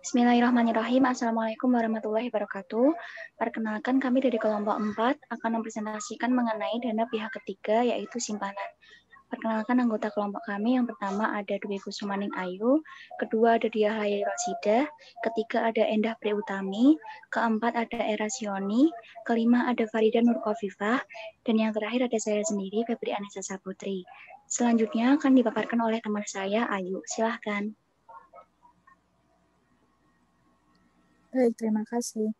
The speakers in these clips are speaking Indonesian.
Bismillahirrahmanirrahim. Assalamualaikum warahmatullahi wabarakatuh. Perkenalkan, kami dari kelompok 4 akan mempresentasikan mengenai dana pihak ketiga, yaitu simpanan. Perkenalkan anggota kelompok kami. Yang pertama ada Dwi Kusumaning Ayu, kedua ada Dia Hayai Rosidah, ketiga ada Endah Priutami, keempat ada Era Sioni, kelima ada Farida Nurkofifah, dan yang terakhir ada saya sendiri, Febri Anissa Saputri. Selanjutnya akan dipaparkan oleh teman saya, Ayu. Silahkan. Baik, terima kasih.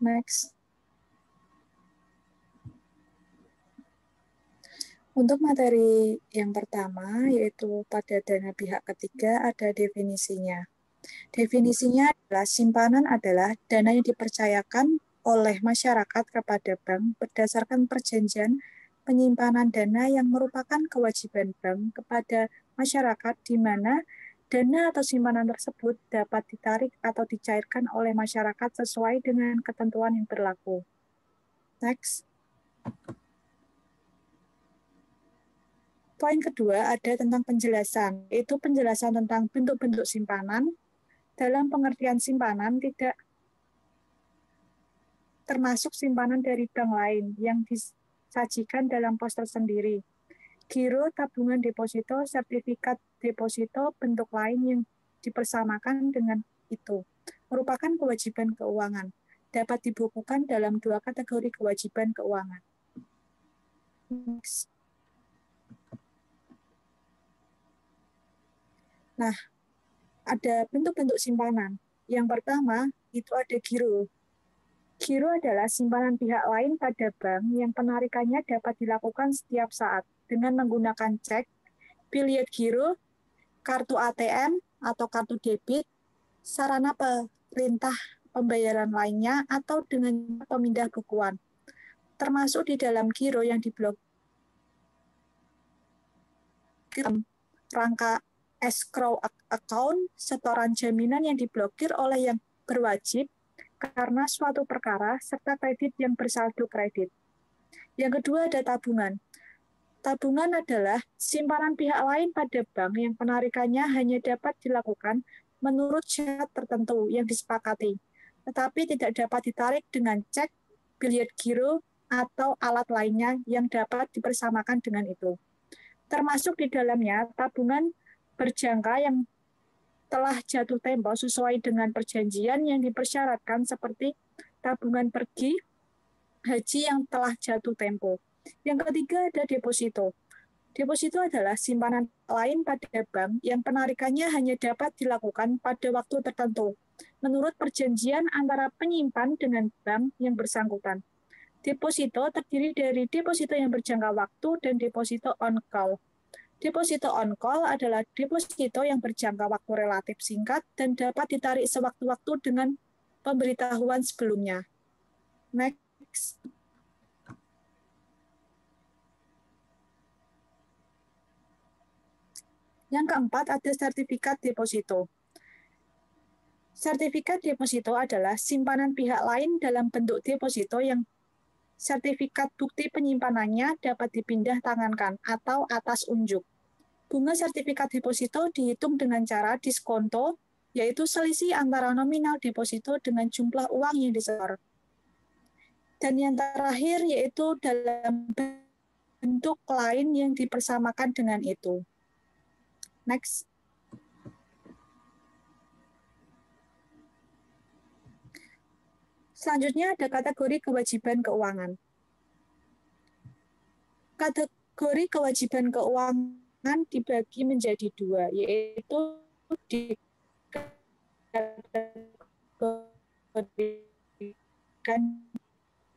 Next. Untuk materi yang pertama, yaitu pada dana pihak ketiga, ada definisinya. Definisinya adalah simpanan adalah dana yang dipercayakan oleh masyarakat kepada bank berdasarkan perjanjian penyimpanan dana yang merupakan kewajiban bank kepada masyarakat di mana dana atau simpanan tersebut dapat ditarik atau dicairkan oleh masyarakat sesuai dengan ketentuan yang berlaku. Next. Poin kedua ada tentang penjelasan, yaitu penjelasan tentang bentuk-bentuk simpanan. Dalam pengertian simpanan tidak termasuk simpanan dari bank lain yang disajikan dalam pos tersendiri. Giro, tabungan deposito, sertifikat deposito, bentuk lain yang dipersamakan dengan itu merupakan kewajiban keuangan. Dapat dibukukan dalam dua kategori kewajiban keuangan. Next. Nah, ada bentuk-bentuk simpanan. Yang pertama, itu ada giro. Giro adalah simpanan pihak lain pada bank yang penarikannya dapat dilakukan setiap saat dengan menggunakan cek, billet giro, kartu ATM atau kartu debit, sarana perintah pembayaran lainnya, atau dengan pemindah bukuan. Termasuk di dalam giro yang diblokir rangka escrow account, setoran jaminan yang diblokir oleh yang berwajib karena suatu perkara, serta kredit yang bersaldo kredit. Yang kedua ada tabungan. Tabungan adalah simpanan pihak lain pada bank yang penarikannya hanya dapat dilakukan menurut syarat tertentu yang disepakati, tetapi tidak dapat ditarik dengan cek, billet giro, atau alat lainnya yang dapat dipersamakan dengan itu. Termasuk di dalamnya tabungan berjangka yang telah jatuh tempo sesuai dengan perjanjian yang dipersyaratkan seperti tabungan pergi haji yang telah jatuh tempo. Yang ketiga ada deposito. Deposito adalah simpanan lain pada bank yang penarikannya hanya dapat dilakukan pada waktu tertentu menurut perjanjian antara penyimpan dengan bank yang bersangkutan. Deposito terdiri dari deposito yang berjangka waktu dan deposito on call. Deposito on call adalah deposito yang berjangka waktu relatif singkat dan dapat ditarik sewaktu-waktu dengan pemberitahuan sebelumnya. Next. Yang keempat ada sertifikat deposito. Sertifikat deposito adalah simpanan pihak lain dalam bentuk deposito yang sertifikat bukti penyimpanannya dapat dipindah tangankan atau atas unjuk. Bunga sertifikat deposito dihitung dengan cara diskonto, yaitu selisih antara nominal deposito dengan jumlah uang yang disetor. Dan yang terakhir yaitu dalam bentuk lain yang dipersamakan dengan itu. Next. Selanjutnya ada kategori kewajiban keuangan. Kategori kewajiban keuangan dibagi menjadi dua, yaitu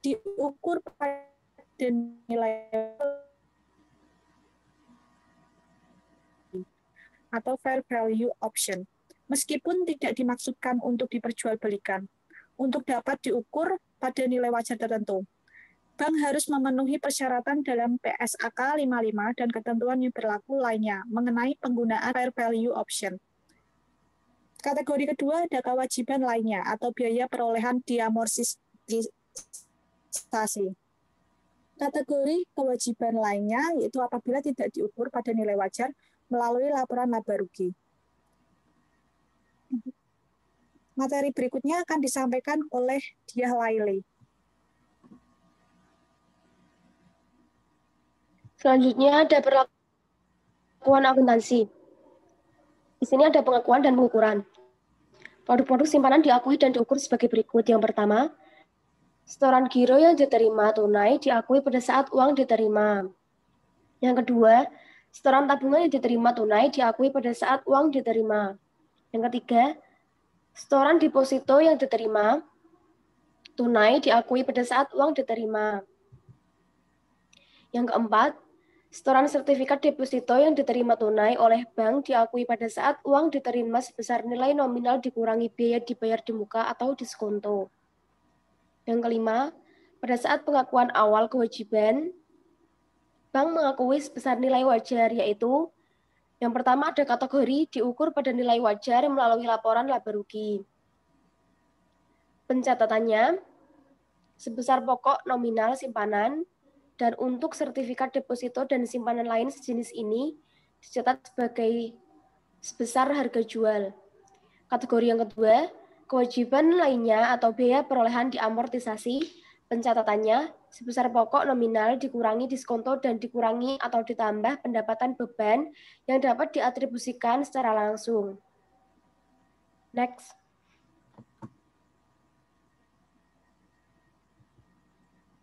diukur pada nilai atau fair value option, meskipun tidak dimaksudkan untuk diperjualbelikan. Untuk dapat diukur pada nilai wajar tertentu, bank harus memenuhi persyaratan dalam PSAK 55 dan ketentuan yang berlaku lainnya mengenai penggunaan fair value option. Kategori kedua ada kewajiban lainnya atau biaya perolehan diamortisasi. Kategori kewajiban lainnya yaitu apabila tidak diukur pada nilai wajar melalui laporan laba rugi. Materi berikutnya akan disampaikan oleh Diah Laili. Selanjutnya ada perlakuan akuntansi. Di sini ada pengakuan dan pengukuran. Produk-produk simpanan diakui dan diukur sebagai berikut. Yang pertama, setoran giro yang diterima tunai diakui pada saat uang diterima. Yang kedua, setoran tabungan yang diterima tunai diakui pada saat uang diterima. Yang ketiga, setoran deposito yang diterima tunai diakui pada saat uang diterima. Yang keempat, setoran sertifikat deposito yang diterima tunai oleh bank diakui pada saat uang diterima sebesar nilai nominal dikurangi biaya dibayar di muka atau diskonto. Yang kelima, pada saat pengakuan awal kewajiban, bank mengakui sebesar nilai wajar, yaitu yang pertama ada kategori diukur pada nilai wajar melalui laporan laba rugi. Pencatatannya, sebesar pokok nominal simpanan, dan untuk sertifikat deposito dan simpanan lain sejenis ini dicatat sebagai sebesar harga jual. Kategori yang kedua, kewajiban lainnya atau biaya perolehan diamortisasi. Pencatatannya, sebesar pokok nominal dikurangi diskonto dan dikurangi atau ditambah pendapatan beban yang dapat diatribusikan secara langsung. Next.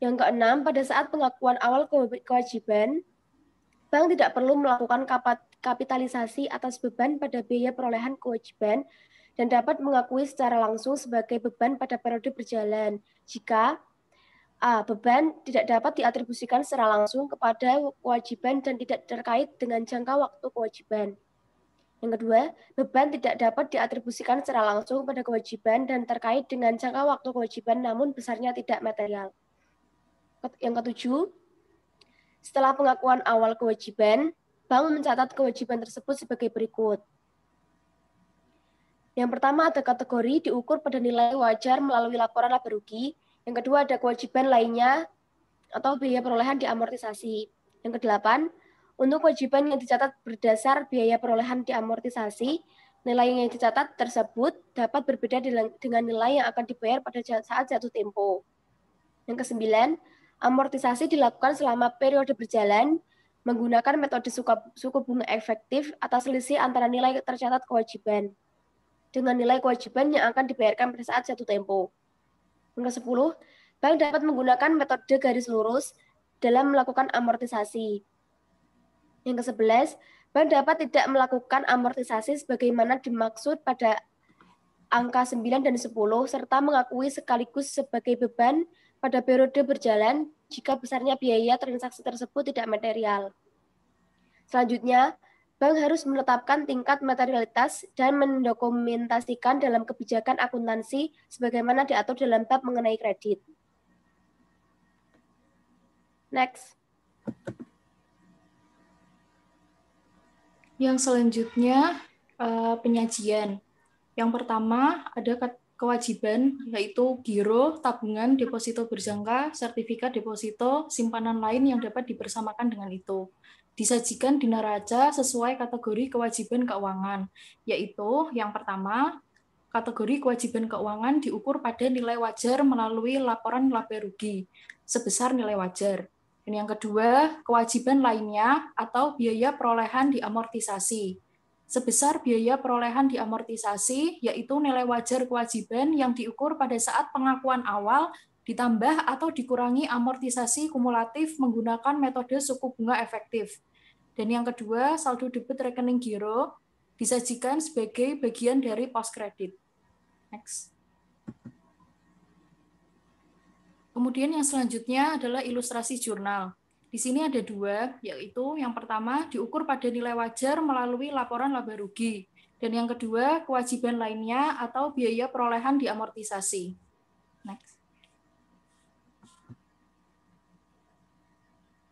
Yang keenam, pada saat pengakuan awal kewajiban, bank tidak perlu melakukan kapitalisasi atas beban pada biaya perolehan kewajiban dan dapat mengakui secara langsung sebagai beban pada periode berjalan jika A. Beban tidak dapat diatribusikan secara langsung kepada kewajiban dan tidak terkait dengan jangka waktu kewajiban. Yang kedua, beban tidak dapat diatribusikan secara langsung pada kewajiban dan terkait dengan jangka waktu kewajiban namun besarnya tidak material. Yang ketujuh, setelah pengakuan awal kewajiban, bank mencatat kewajiban tersebut sebagai berikut. Yang pertama ada kategori diukur pada nilai wajar melalui laporan laba rugi. Yang kedua ada kewajiban lainnya atau biaya perolehan diamortisasi. Yang kedelapan, untuk kewajiban yang dicatat berdasar biaya perolehan diamortisasi, nilai yang dicatat tersebut dapat berbeda dengan nilai yang akan dibayar pada saat jatuh tempo. Yang kesembilan, amortisasi dilakukan selama periode berjalan menggunakan metode suku bunga efektif atas selisih antara nilai tercatat kewajiban dengan nilai kewajiban yang akan dibayarkan pada saat jatuh tempo. Yang ke-10, bank dapat menggunakan metode garis lurus dalam melakukan amortisasi. Yang ke-11, bank dapat tidak melakukan amortisasi sebagaimana dimaksud pada angka 9 dan 10, serta mengakui sekaligus sebagai beban pada periode berjalan jika besarnya biaya transaksi tersebut tidak material. Selanjutnya, bank harus menetapkan tingkat materialitas dan mendokumentasikan dalam kebijakan akuntansi sebagaimana diatur dalam bab mengenai kredit. Next. Yang selanjutnya penyajian. Yang pertama ada kewajiban yaitu giro, tabungan, deposito berjangka, sertifikat deposito, simpanan lain yang dapat dibersamakan dengan itu. Disajikan di neraca sesuai kategori kewajiban keuangan, yaitu yang pertama, kategori kewajiban keuangan diukur pada nilai wajar melalui laporan laba rugi sebesar nilai wajar. Dan yang kedua, kewajiban lainnya atau biaya perolehan diamortisasi. Sebesar biaya perolehan diamortisasi, yaitu nilai wajar kewajiban yang diukur pada saat pengakuan awal ditambah atau dikurangi amortisasi kumulatif menggunakan metode suku bunga efektif. Dan yang kedua, saldo debit rekening giro disajikan sebagai bagian dari pos kredit. Next. Kemudian yang selanjutnya adalah ilustrasi jurnal. Di sini ada dua, yaitu yang pertama diukur pada nilai wajar melalui laporan laba rugi, dan yang kedua kewajiban lainnya atau biaya perolehan diamortisasi. Next.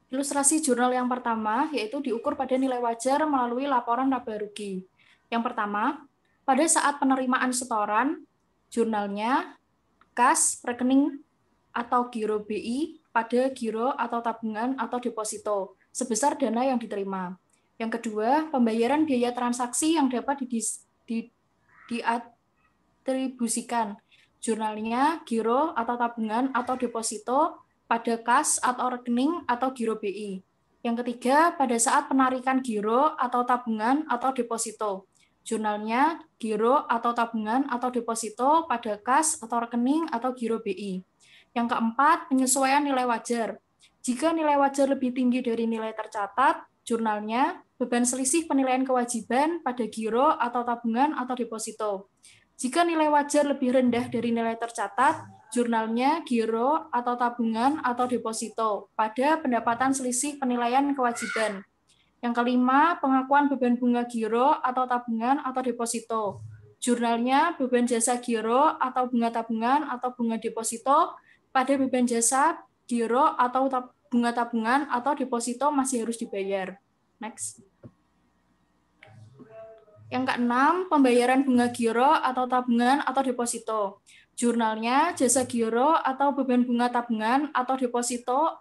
Ilustrasi jurnal yang pertama yaitu diukur pada nilai wajar melalui laporan laba rugi. Yang pertama, pada saat penerimaan setoran, jurnalnya kas, rekening atau giro BI pada giro atau tabungan atau deposito sebesar dana yang diterima. Yang kedua, pembayaran biaya transaksi yang dapat diatribusikan. Jurnalnya, giro atau tabungan atau deposito pada kas atau rekening atau giro BI. Yang ketiga, pada saat penarikan giro atau tabungan atau deposito. Jurnalnya, giro atau tabungan atau deposito pada kas atau rekening atau giro BI. Yang keempat, penyesuaian nilai wajar. Jika nilai wajar lebih tinggi dari nilai tercatat, jurnalnya, beban selisih penilaian kewajiban pada giro atau tabungan atau deposito. Jika nilai wajar lebih rendah dari nilai tercatat, jurnalnya, giro atau tabungan atau deposito pada pendapatan selisih penilaian kewajiban. Yang kelima, pengakuan beban bunga giro atau tabungan atau deposito. Jurnalnya, beban jasa giro atau bunga tabungan atau bunga deposito pada beban jasa giro atau bunga tabungan atau deposito masih harus dibayar. Next. Yang keenam, pembayaran bunga giro atau tabungan atau deposito. Jurnalnya, jasa giro atau beban bunga tabungan atau deposito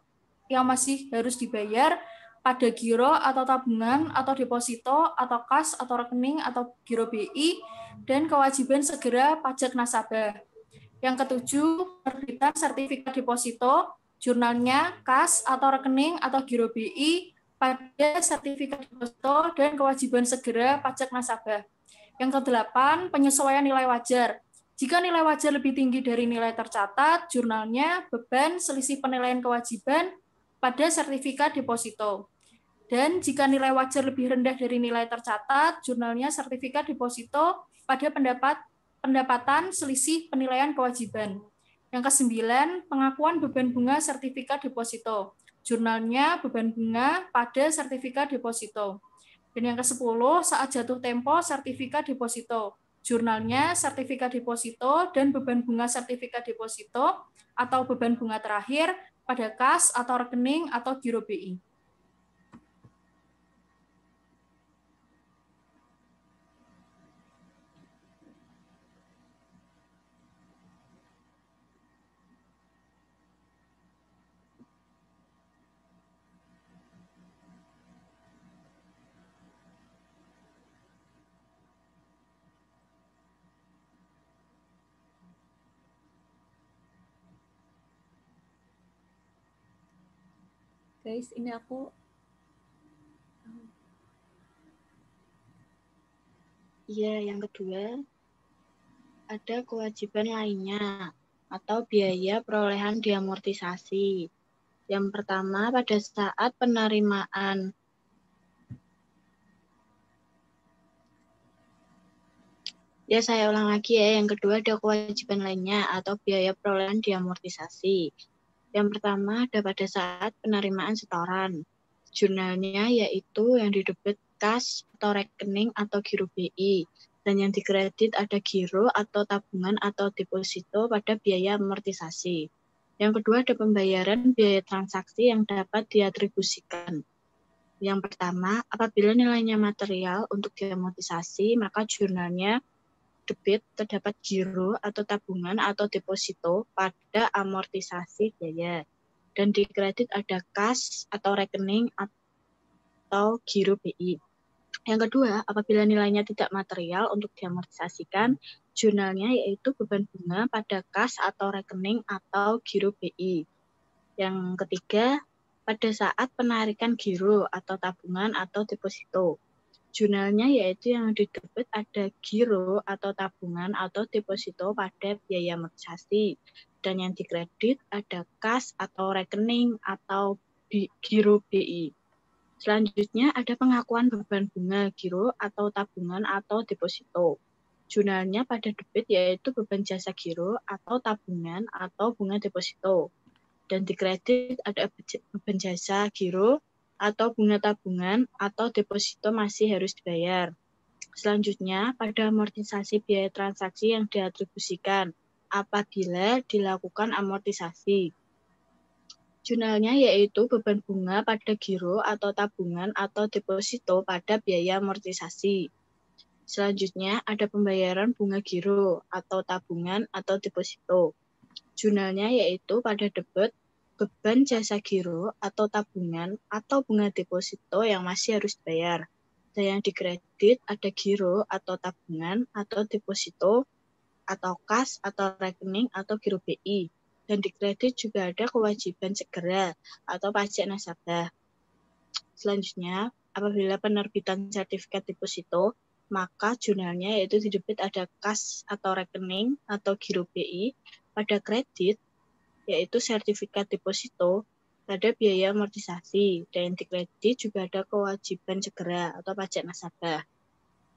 yang masih harus dibayar pada giro atau tabungan atau deposito atau kas atau rekening atau giro BI dan kewajiban segera pajak nasabah. Yang ketujuh, penerbitan sertifikat deposito, jurnalnya, kas atau rekening atau giro BI pada sertifikat deposito dan kewajiban segera pajak nasabah. Yang kedelapan, penyesuaian nilai wajar. Jika nilai wajar lebih tinggi dari nilai tercatat, jurnalnya, beban selisih penilaian kewajiban pada sertifikat deposito. Dan jika nilai wajar lebih rendah dari nilai tercatat, jurnalnya sertifikat deposito pada pendapatan selisih penilaian kewajiban. Yang kesembilan, pengakuan beban bunga sertifikat deposito. Jurnalnya, beban bunga pada sertifikat deposito. Dan yang ke-10, saat jatuh tempo sertifikat deposito. Jurnalnya, sertifikat deposito dan beban bunga sertifikat deposito atau beban bunga terakhir pada kas atau rekening atau giro BI. Guys, ini aku yang kedua ada kewajiban lainnya atau biaya perolehan diamortisasi. Yang pertama, pada saat penerimaan saya ulang lagi ya. Yang kedua ada kewajiban lainnya atau biaya perolehan diamortisasi. Yang pertama ada pada saat penerimaan setoran. Jurnalnya yaitu yang didebit kas atau rekening atau giro BI. Dan yang dikredit ada giro atau tabungan atau deposito pada biaya amortisasi. Yang kedua ada pembayaran biaya transaksi yang dapat diatribusikan. Yang pertama, apabila nilainya material untuk diamortisasi, maka jurnalnya debit terdapat giro atau tabungan atau deposito pada amortisasi biaya. Dan di kredit ada kas atau rekening atau giro BI. Yang kedua, apabila nilainya tidak material untuk diamortisasikan, jurnalnya yaitu beban bunga pada kas atau rekening atau giro BI. Yang ketiga, pada saat penarikan giro atau tabungan atau deposito. Jurnalnya yaitu yang didebit ada giro atau tabungan atau deposito pada biaya amortisasi. Dan yang dikredit ada kas atau rekening atau giro BI. Selanjutnya ada pengakuan beban bunga giro atau tabungan atau deposito. Jurnalnya pada debit yaitu beban jasa giro atau tabungan atau bunga deposito. Dan dikredit ada beban jasa giro atau bunga tabungan atau deposito masih harus dibayar. Selanjutnya, pada amortisasi biaya transaksi yang diatribusikan apabila dilakukan amortisasi. Jurnalnya yaitu beban bunga pada giro atau tabungan atau deposito pada biaya amortisasi. Selanjutnya, ada pembayaran bunga giro atau tabungan atau deposito. Jurnalnya yaitu pada debit beban jasa giro atau tabungan atau bunga deposito yang masih harus dibayar. Dan yang dikredit ada giro atau tabungan atau deposito atau kas atau rekening atau giro BI. Dan dikredit juga ada kewajiban segera atau pajak nasabah. Selanjutnya, apabila penerbitan sertifikat deposito, maka jurnalnya yaitu di debit ada kas atau rekening atau giro BI, pada kredit yaitu sertifikat deposito, ada biaya amortisasi, dan yang dikredit juga ada kewajiban segera atau pajak nasabah.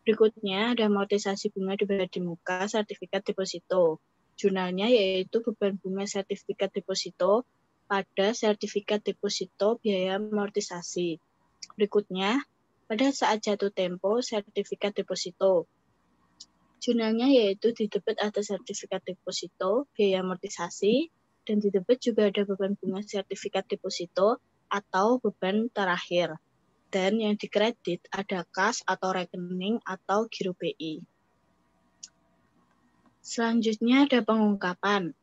Berikutnya ada amortisasi bunga dibayar di muka sertifikat deposito. Jurnalnya yaitu beban bunga sertifikat deposito pada sertifikat deposito biaya amortisasi. Berikutnya, pada saat jatuh tempo sertifikat deposito. Jurnalnya yaitu di debit ada sertifikat deposito, biaya amortisasi, dan di debit juga ada beban bunga sertifikat deposito atau beban terakhir. Dan yang dikredit ada kas atau rekening atau giro BI. Selanjutnya ada pengungkapan.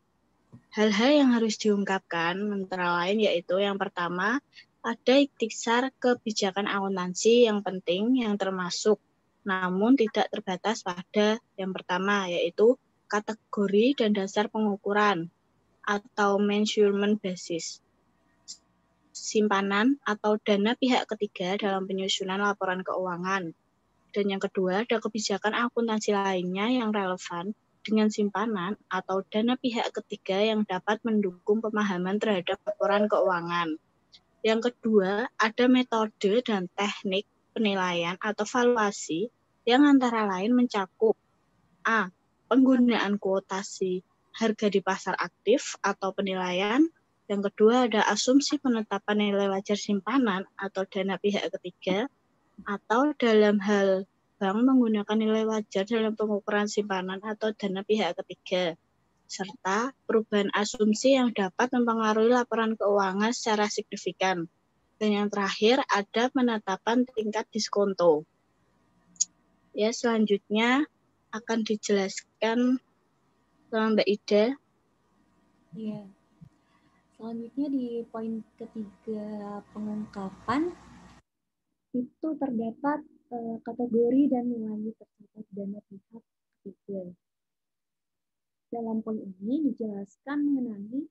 Hal-hal yang harus diungkapkan antara lain yaitu yang pertama, ada ikhtisar kebijakan akuntansi yang penting yang termasuk namun tidak terbatas pada yang pertama yaitu kategori dan dasar pengukuran atau measurement basis, simpanan atau dana pihak ketiga dalam penyusunan laporan keuangan. Dan yang kedua, ada kebijakan akuntansi lainnya yang relevan dengan simpanan atau dana pihak ketiga yang dapat mendukung pemahaman terhadap laporan keuangan. Yang kedua, ada metode dan teknik penilaian atau valuasi yang antara lain mencakup A. Penggunaan kuotasi harga di pasar aktif atau penilaian. Yang kedua ada asumsi penetapan nilai wajar simpanan atau dana pihak ketiga, atau dalam hal bank menggunakan nilai wajar dalam pengukuran simpanan atau dana pihak ketiga, serta perubahan asumsi yang dapat mempengaruhi laporan keuangan secara signifikan. Dan yang terakhir ada penetapan tingkat diskonto. Ya, selanjutnya akan dijelaskan sama Mbak Ida. Iya. Selanjutnya di poin ketiga pengungkapan itu terdapat kategori dan nilai tercatat dana pihak ketiga. Dalam poin ini dijelaskan mengenai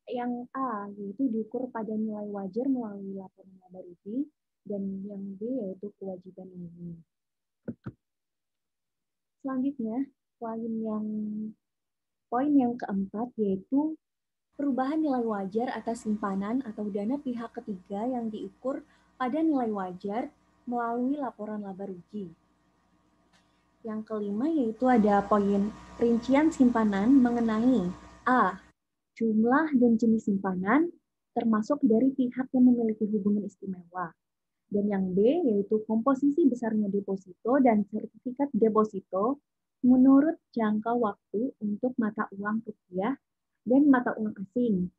yang A, yaitu diukur pada nilai wajar melalui laporan laba rugi, dan yang B yaitu kewajiban umum. Selanjutnya, poin yang keempat yaitu perubahan nilai wajar atas simpanan atau dana pihak ketiga yang diukur pada nilai wajar melalui laporan laba rugi. Yang kelima yaitu ada poin rincian simpanan mengenai A. Jumlah dan jenis simpanan termasuk dari pihak yang memiliki hubungan istimewa. Dan yang B yaitu komposisi besarnya deposito dan sertifikat deposito menurut jangka waktu untuk mata uang rupiah dan mata uang asing.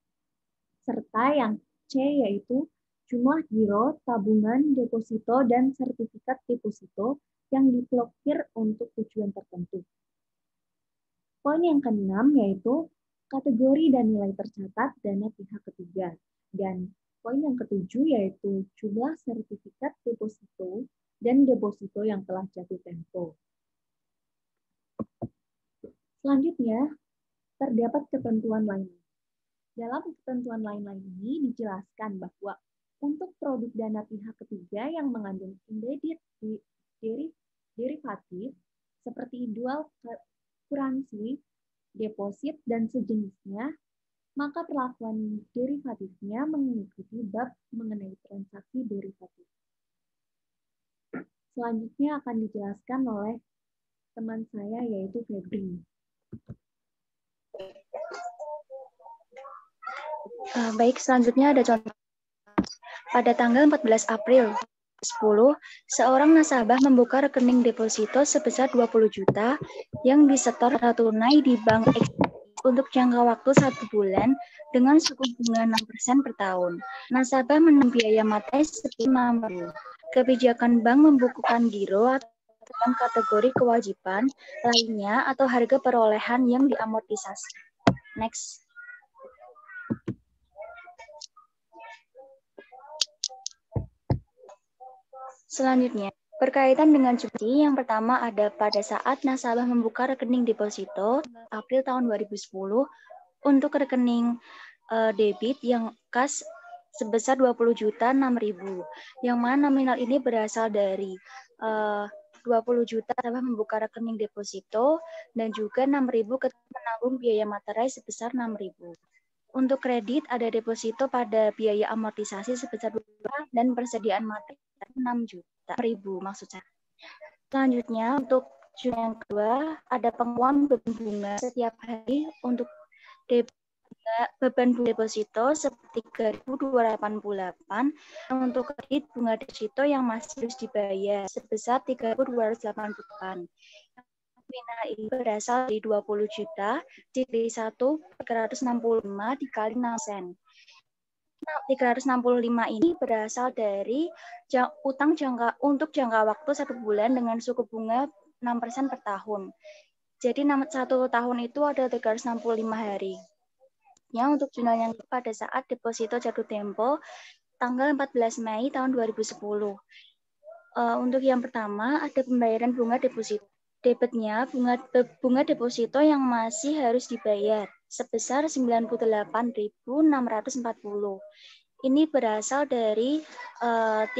Serta yang C yaitu jumlah giro, tabungan, deposito, dan sertifikat deposito yang diblokir untuk tujuan tertentu. Poin yang keenam yaitu kategori dan nilai tercatat dana pihak ketiga. Dan poin yang ketujuh yaitu jumlah sertifikat deposito dan deposito yang telah jatuh tempo. Selanjutnya, terdapat ketentuan lainnya. Dalam ketentuan lain-lain ini dijelaskan bahwa untuk produk dana pihak ketiga yang mengandung embedded derivatif seperti dual currency, deposit, dan sejenisnya, maka perlakuan derivatifnya mengikuti bab mengenai transaksi derivatif. Selanjutnya akan dijelaskan oleh teman saya yaitu Febri. Baik, selanjutnya ada contoh. Pada tanggal 14 April 10, seorang nasabah membuka rekening deposito sebesar 20 juta yang disetor tunai di Bank X untuk jangka waktu 1 bulan dengan suku bunga 6% per tahun. Nasabah menanggung biaya materi sebesar 5.000. Kebijakan bank membukukan giro dalam kategori kewajiban lainnya atau harga perolehan yang diamortisasi. Next. Selanjutnya, berkaitan dengan cuti, yang pertama ada pada saat nasabah membuka rekening deposito April tahun 2010 untuk rekening debit yang kas sebesar 20.006.000, yang mana nominal ini berasal dari 20 juta nasabah membuka rekening deposito dan juga 6.000 ketika menanggung biaya materai sebesar 6.000. Untuk kredit ada deposito pada biaya amortisasi sebesar 2 juta dan persediaan materi 6 juta ribu maksud saya. Selanjutnya untuk yang kedua ada penguang beban bunga setiap hari untuk beban deposito seperti 3.288 untuk kredit bunga deposito yang masih harus dibayar sebesar 3.288. Nominal ini berasal dari 20 juta dikali 1.365 dikali 6 sen. 365 ini berasal dari utang untuk jangka waktu 1 bulan dengan suku bunga 6% per tahun. Jadi 1 tahun itu ada 365 hari. Ya, untuk jurnal yang pada saat deposito jatuh tempo tanggal 14 Mei tahun 2010. Untuk yang pertama ada pembayaran bunga deposito. Debitnya bunga deposito yang masih harus dibayar sebesar 98.640. Ini berasal dari 30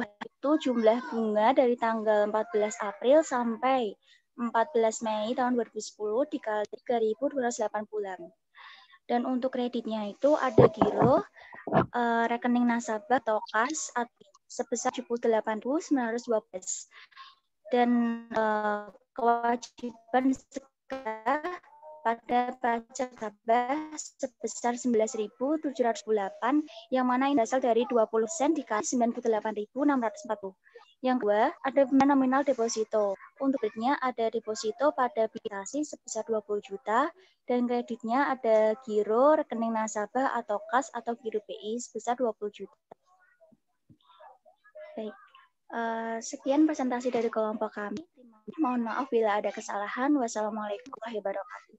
itu jumlah bunga dari tanggal 14 April sampai 14 Mei tahun 2010 dikali 3.280. Dan untuk kreditnya itu ada giro, rekening nasabah atau kas sebesar 78.912. Dan kewajiban segera pada pajak nasabah sebesar 11.708 yang mana ini berasal dari 20% dikali 98.640. Yang kedua, ada nominal deposito. Untuk kreditnya ada deposito pada aplikasi sebesar 20 juta dan kreditnya ada giro, rekening nasabah atau kas atau giro BI sebesar 20 juta. Baik. Sekian presentasi dari kelompok kami. Mohon maaf bila ada kesalahan. Wassalamualaikum warahmatullahi wabarakatuh.